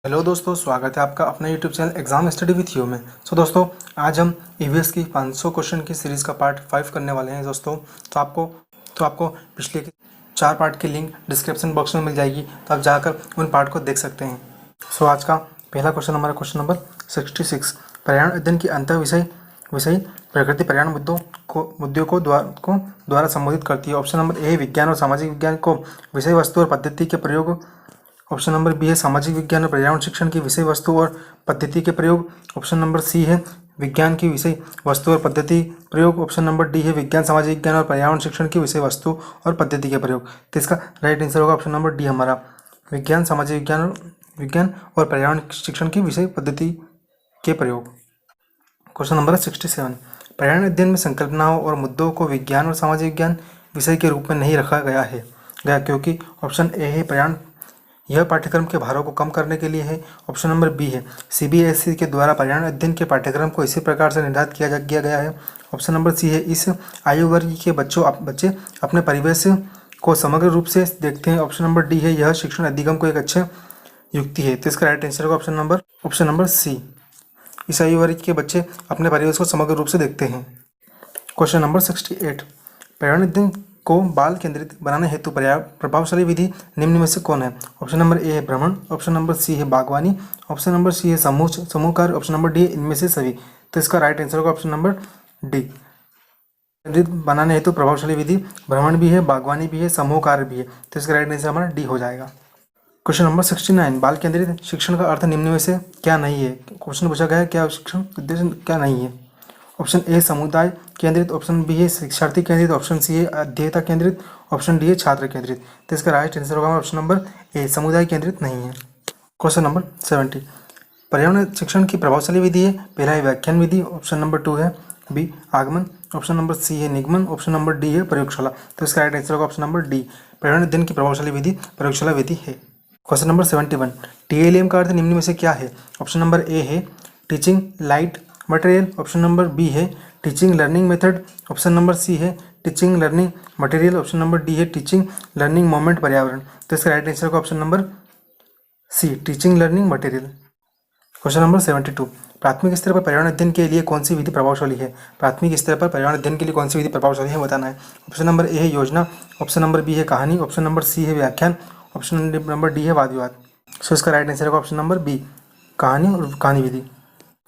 Hello दोस्तों, स्वागत है आपका अपना YouTube channel exam study with you में। दोस्तों, आज हम ईवीएस की 500 क्वेश्चन की सीरीज़ का पार्ट 5 करने वाले हैं दोस्तों। तो आपको पिछले 4 पार्ट की लिंक डिस्क्रिप्शन बॉक्स में मिल जाएगी, तो आप जाकर उन पार्ट को देख सकते हैं। आज का पहला क्वेश्चन हमारा क्वेश्चन नंबर 66, पर्यावरण अध्ययन की अंतर विषय प्रकृति पर्यावरण मुद्दों को द्वारा संबोधित करती है। ऑप्शन नंबर ए, विज्ञान और सामाजिक विज्ञान को विषय वस्तु और पद्धति के प्रयोग। ऑप्शन नंबर बी है सामाजिक विज्ञान और पर्यावरण शिक्षण की विषय वस्तु और पद्धति के प्रयोग। ऑप्शन नंबर सी है विज्ञान की विषय वस्तु और पद्धति प्रयोग। ऑप्शन नंबर डी है विज्ञान सामाजिक विज्ञान और पर्यावरण शिक्षण की विषय वस्तु और पद्धति के प्रयोग। तो इसका राइट आंसर होगा ऑप्शन नंबर डी हमारा, विज्ञान सामाजिक विज्ञान और पर्यावरण शिक्षण की विषय पद्धति के प्रयोग। क्वेश्चन नंबर 67, पर्यावरण अध्ययन में संकल्पनाओं और मुद्दों को विज्ञान और सामाजिक विज्ञान विषय के रूप में नहीं रखा गया क्योंकि ऑप्शन ए है पर्यावरण यह पाठ्यक्रम के भारों को कम करने के लिए है। ऑप्शन नंबर बी है सीबीएसई के द्वारा पर्यावरण अध्ययन के पाठ्यक्रम को इसी प्रकार से निर्धारित किया गया है। ऑप्शन नंबर सी है इस आयु वर्ग के बच्चे अपने परिवेश को समग्र रूप से देखते हैं। ऑप्शन नंबर डी है यह शिक्षण अधिगम को एक अच्छे युक्ति है। तो इसका राइट आंसर होगा ऑप्शन नंबर सी, इस आयु वर्ग के बच्चे अपने परिवेश को समग्र रूप से देखते हैं। क्वेश्चन नंबर 68, पर्यावरण अध्ययन को बाल केंद्रित बनाने हेतु प्रभावशाली विधि निम्न में से कौन है। ऑप्शन नंबर ए है भ्रमण। ऑप्शन नंबर सी है बागवानी। ऑप्शन नंबर सी है समूह कार्य। ऑप्शन नंबर डी है इनमें से सभी। तो इसका राइट आंसर होगा ऑप्शन नंबर डी, केंद्रित बनाने हेतु प्रभावशाली विधि भ्रमण भी है, बागवानी भी है, समूह कार्य भी है। तो इसका राइट आंसर हमारा डी हो जाएगा। क्वेश्चन नंबर 69, बाल केंद्रित शिक्षण का अर्थ निम्न में से क्या नहीं है। क्वेश्चन पूछा गया है क्या शिक्षण उद्देश्य क्या नहीं है। ऑप्शन ए समुदाय केंद्रित। ऑप्शन बी है शिक्षार्थी केंद्रित। ऑप्शन सी है अध्येता केंद्रित। ऑप्शन डी है छात्र केंद्रित। तो इसका राइट आंसर होगा ऑप्शन नंबर ए, समुदाय केंद्रित नहीं है। क्वेश्चन नंबर 70, पर्यावरण शिक्षण की प्रभावशाली विधि है पहला है व्याख्यान विधि। ऑप्शन नंबर 2 है बी आगमन। ऑप्शन नंबर सी है निगमन। ऑप्शन नंबर डी है प्रयोगशाला। तो इसका राइट आंसर होगा ऑप्शन नंबर डी, पर्यावरण अध्ययन की प्रभावशाली विधि प्रयोगशाला विधि है। क्वेश्चन नंबर 71, टीएलएम का अर्थ निम्न में से क्या है। ऑप्शन नंबर ए है teaching light material. Option number B है teaching learning method. Option number C है teaching learning material. Option number D है टीचिंग लर्निंग मोमेंट पर्यावरण। तो इसका राइट आंसर होगा option number C, teaching learning material. Question number 72, प्राथमिक स्तर पर पर्यावरण अध्ययन के लिए कौन सी विधि प्रभावशाली है। प्राथमिक स्तर पर पर्यावरण अध्ययन के लिए कौन सी विधि प्रभावशाली है बताना है। ऑप्शन नंबर ए है योजना। ऑप्शन नंबर बी है कहानी। ऑप्शन नंबर सी है व्याख्यान। ऑप्शन नंबर डी है वाद विवाद। सो इसका राइट आंसर होगा ऑप्शन नंबर बी, कहानी और कहानी विधि।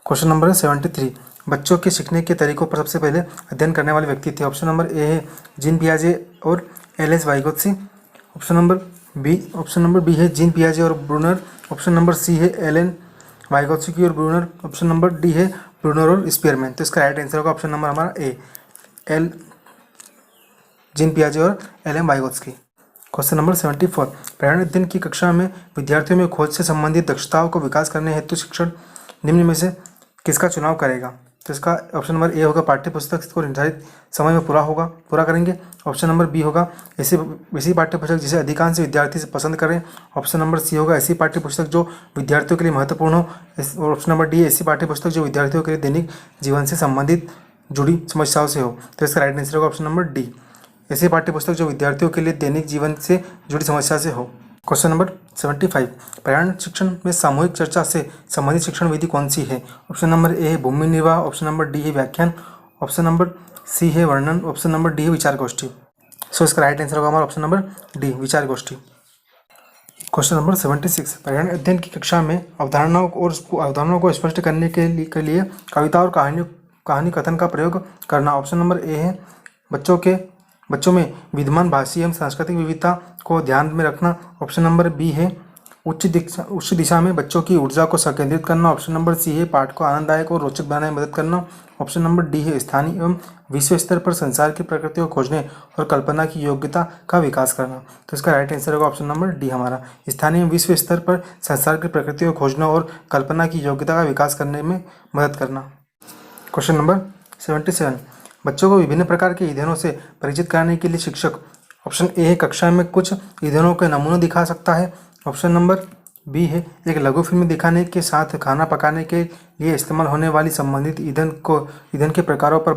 क्वेश्चन नंबर 73, बच्चों के सीखने के तरीकों पर सबसे पहले अध्ययन करने वाले व्यक्ति थे। ऑप्शन नंबर ए है जीन पियाजे और L S. Vygotsky. Option number B है जीन पियाजे और ब्रूनर। ऑप्शन नंबर सी है एलन वाइगोत्स्की और ब्रूनर। ऑप्शन नंबर डी है ब्रूनर और स्पीयरमैन। तो इसका राइट आंसर होगा ऑप्शन नंबर हमारा ए, जीन पियाजे और एलन वाइगोत्स्की। क्वेश्चन नंबर 74, पर्यावरण अध्ययन की कक्षा में विद्यार्थियों में खोज से संबंधित दक्षताओं को विकास करने हेतु शिक्षण निम्न में से किसका चुनाव करेगा। तो इसका ऑप्शन नंबर ए होगा पाठ्य पुस्तक को निर्धारित समय में पूरा करेंगे। ऑप्शन नंबर बी होगा ऐसी पाठ्य पुस्तक जिसे अधिकांश विद्यार्थी पसंद करें। ऑप्शन नंबर सी होगा ऐसी पाठ्य पुस्तक जो विद्यार्थियों के लिए महत्वपूर्ण हो। और ऑप्शन नंबर डी ऐसी पाठ्य पुस्तक जो विद्यार्थियों के लिए दैनिक जीवन से संबंधित जुड़ी समस्याओं से हो। तो इसका राइट आंसर होगा ऑप्शन नंबर डी, ऐसी पाठ्य पुस्तक जो विद्यार्थियों के लिए दैनिक जीवन से जुड़ी समस्या से हो। क्वेश्चन नंबर 75, पर्यावरण शिक्षण में सामूहिक चर्चा से संबंधित शिक्षण विधि कौन सी है। ऑप्शन नंबर ए है भूमि निर्वाह। ऑप्शन नंबर डी है व्याख्यान। ऑप्शन नंबर सी है वर्णन। ऑप्शन नंबर डी है विचार गोष्ठी। सो इसका राइट आंसर होगा हमारा ऑप्शन नंबर डी, विचार गोष्ठी। क्वेश्चन नंबर 76, पर्यावरण अध्ययन की कक्षा में अवधारणाओं को स्पष्ट करने के लिए कविता और कहानी कथन का प्रयोग करना। ऑप्शन नंबर ए है बच्चों में विद्यमान भाषीय एवं सांस्कृतिक विविधता को ध्यान में रखना। ऑप्शन नंबर बी है उच्च दिशा में बच्चों की ऊर्जा को संकेंद्रित करना। ऑप्शन नंबर सी है पाठ को आनंददायक और रोचक बनाने में मदद करना। ऑप्शन नंबर डी है स्थानीय एवं विश्व स्तर पर संसार की प्रकृति को खोजने और कल्पना की योग्यता का विकास करना। तो इसका राइट आंसर होगा ऑप्शन नंबर डी हमारा, स्थानीय एवं विश्व स्तर पर संसार की प्रकृति को खोजना और कल्पना की योग्यता का विकास करने में मदद करना। क्वेश्चन नंबर 77, बच्चों को विभिन्न प्रकार के ईंधनों से परिचित कराने के लिए शिक्षक ऑप्शन ए है कक्षा में कुछ ईंधनों के नमूने दिखा सकता है। ऑप्शन नंबर बी है एक लघु फिल्म दिखाने के साथ खाना पकाने के लिए इस्तेमाल होने वाली संबंधित ईंधन के प्रकारों पर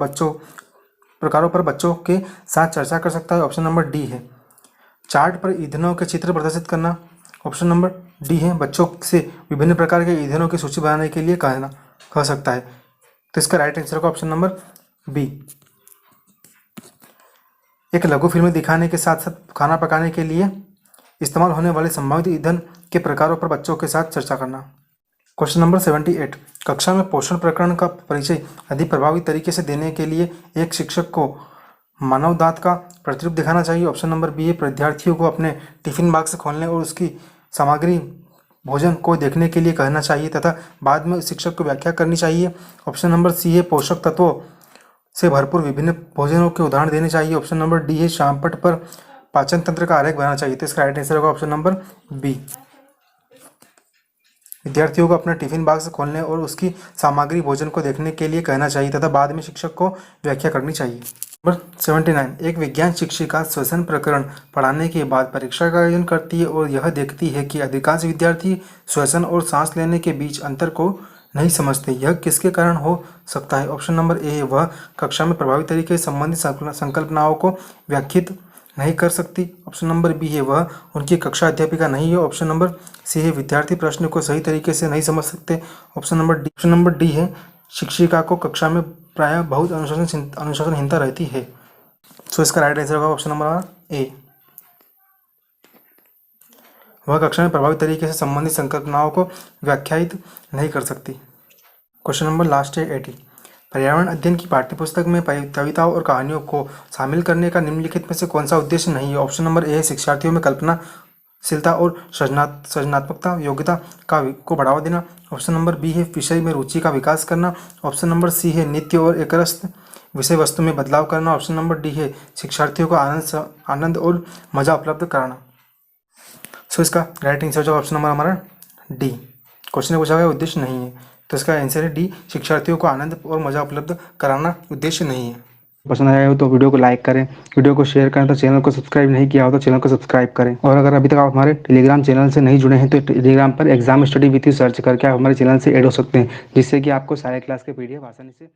बच्चों के साथ चर्चा कर सकता है। ऑप्शन नंबर डी है चार्ट पर ईंधनों के चित्र प्रदर्शित करना। ऑप्शन नंबर डी है बच्चों से विभिन्न प्रकार के ईंधनों की सूची बनाने के लिए कह सकता है। तो इसका राइट आंसर होगा ऑप्शन नंबर बी। एक लघु फिल्म दिखाने के साथ साथ खाना पकाने के लिए इस्तेमाल होने वाले संभावित ईंधन के प्रकारों पर बच्चों के साथ चर्चा करना। क्वेश्चन नंबर 78, कक्षा में पोषण प्रकरण का परिचय अधिक प्रभावी तरीके से देने के लिए एक शिक्षक को मानव दांत का प्रतिरूप दिखाना चाहिए। ऑप्शन नंबर बी है विद्यार्थियों को अपने टिफिन बॉक्स खोलने और उसकी सामग्री भोजन को देखने के लिए कहना चाहिए तथा बाद में शिक्षक को व्याख्या करनी चाहिए। ऑप्शन नंबर सी है पोषक तत्वों से भरपूर विभिन्न भोजनों के उदाहरण देने चाहिए। ऑप्शन नंबर डी है शामपट पर पाचन तंत्र का आरेख बनाना चाहिए। तो इसका राइट आंसर होगा ऑप्शन नंबर बी। विद्यार्थियों को अपना टिफिन बॉक्स खोलने और उसकी सामग्री भोजन को देखने के लिए कहना चाहिए तथा बाद में शिक्षक को व्याख्या करनी चाहिए। नंबर 79, एक विज्ञान शिक्षिका श्वसन प्रकरण पढ़ाने के बाद परीक्षा का आयोजन करती है और यह देखती है कि अधिकांश विद्यार्थी श्वसन और सांस लेने के बीच अंतर को नहीं समझते। यह किसके कारण हो सकता है? ऑप्शन नंबर ए है वह कक्षा में प्रभावी तरीके से संबंधित संकल्पनाओं को व्याख्यात नहीं कर सकती। ऑप्शन नंबर बी है वह उनकी कक्षा अध्यापिका नहीं है। ऑप्शन नंबर सी है विद्यार्थी प्रश्न को सही तरीके से नहीं समझ सकते। ऑप्शन नंबर डी है शिक्षिका को कक्षा में प्रायः बहुत अनुशासनहीनता रहती है। सो इसका राइट आंसर होगा ऑप्शन नंबर ए, वह कक्षा में प्रभावी तरीके से संबंधित संकल्पनाओं को व्याख्यायित नहीं कर सकती। क्वेश्चन नंबर लास्ट है 80, पर्यावरण अध्ययन की पाठ्यपुस्तक में कविताओं और कहानियों को शामिल करने का निम्नलिखित में से कौन सा उद्देश्य नहीं है? ऑप्शन नंबर ए है शिक्षार्थियों में कल्पनाशीलता और सृजनात्मकता योग्यता को बढ़ावा देना। ऑप्शन नंबर बी है विषय में रुचि का विकास करना। ऑप्शन नंबर सी है नित्य और एकरस विषय वस्तु में बदलाव करना। ऑप्शन नंबर डी है शिक्षार्थियों को आनंद और मजा उपलब्ध कराना। सो इसका राइट आंसर होगा ऑप्शन नंबर हमारा डी। क्वेश्चन में पूछा गया उद्देश्य नहीं है, तो इसका आंसर है डी, शिक्षार्थियों को आनंद और मजा उपलब्ध कराना उद्देश्य नहीं है। पसंद आया हो तो वीडियो को लाइक करें, वीडियो को शेयर करें, तो चैनल को सब्सक्राइब नहीं किया हो तो चैनल को सब्सक्राइब करें। और अगर अभी तक आप हमारे टेलीग्राम चैनल से नहीं जुड़े हैं तो टेलीग्राम पर exam study with you search करके आप हमारे चैनल से ऐड हो सकते हैं, जिससे कि आपको सारे क्लास के PDF आसानी से